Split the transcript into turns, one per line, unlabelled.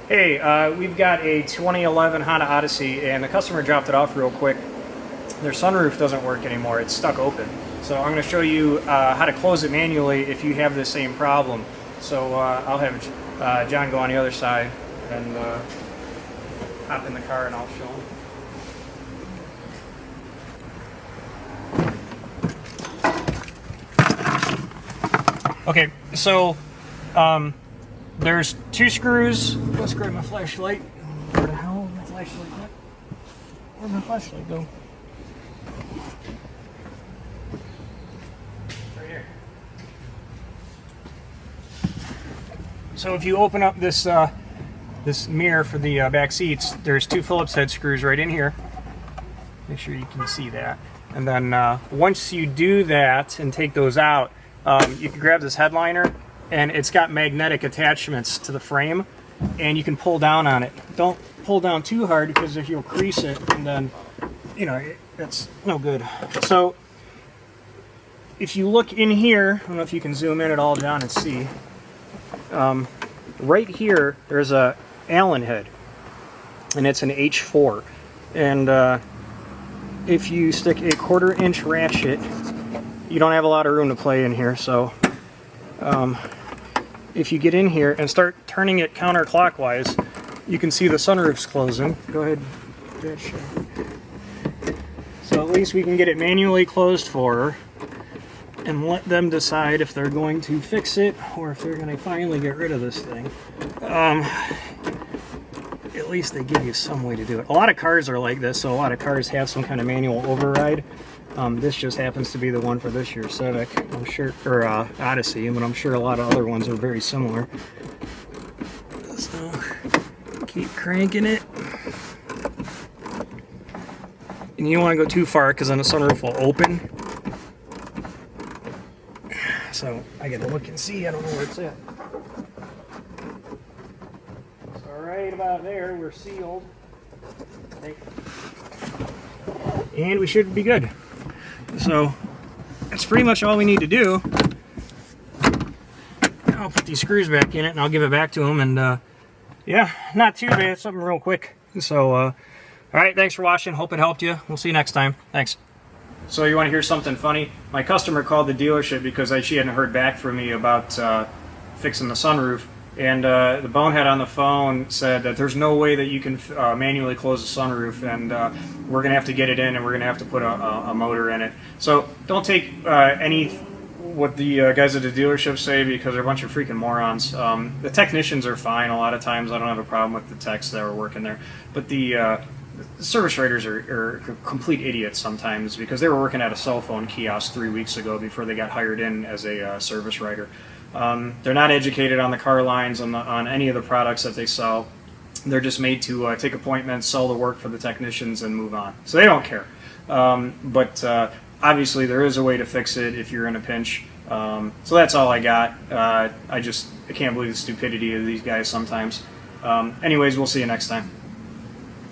Hey, we've got a 2011 Honda Odyssey, and the customer dropped it off real quick. Their sunroof doesn't work anymore. It's stuck open. So I'm going to show you how to close it manually if you have the same problem. So I'll have John go on the other side and hop in the car and I'll show him. Okay, so there's two screws. Let's grab my flashlight. Where the hell is my flashlight at? Where'd my flashlight go? Right here. So if you open up this this mirror for the back seats, there's two Phillips head screws right in here. Make sure you can see that. And then once you do that and take those out, you can grab this headliner, and it's got magnetic attachments to the frame, and you can pull down on it. Don't pull down too hard, because if you'll crease it, and then, you know, that's no good. So if you look in here, I don't know if you can zoom in at all, John, and see. Right here, there's a Allen head, and it's an H4. And if you stick a 1/4-inch ratchet, you don't have a lot of room to play in here, so if you get in here and start turning it counterclockwise, you can see the sunroof's closing. Go ahead. So at least we can get it manually closed for her and let them decide if they're going to fix it or if they're going to finally get rid of this thing. At least they give you some way to do it. A lot of cars are like this, so a lot of cars have some kind of manual override. This just happens to be the one for this year's Civic, I'm sure, or Odyssey, but I'm sure a lot of other ones are very similar. So, keep cranking it. And you don't want to go too far, because then the sunroof will open. So, I gotta look and see, I don't know where it's at. So, right about there, we're sealed. And we should be good. So that's pretty much all we need to do. I'll put these screws back in it and I'll give it back to them, and yeah, not too bad, something real quick. So all right, thanks for watching, hope it helped you. We'll see you next time. Thanks. So you want to hear something funny? My customer called the dealership because she hadn't heard back from me about fixing the sunroof. And the bonehead on the phone said that there's no way that you can manually close the sunroof, and we're going to have to get it in, and we're going to have to put a motor in it. So don't take what the guys at the dealership say, because they're a bunch of freaking morons. The technicians are fine a lot of times. I don't have a problem with the techs that are working there. But the service writers are complete idiots sometimes, because they were working at a cell phone kiosk 3 weeks ago before they got hired in as a service writer. They're not educated on the car lines, on any of the products that they sell. They're just made to take appointments, sell the work for the technicians, and move on. So they don't care. But obviously there is a way to fix it if you're in a pinch. So that's all I got. I can't believe the stupidity of these guys sometimes. Anyways, we'll see you next time.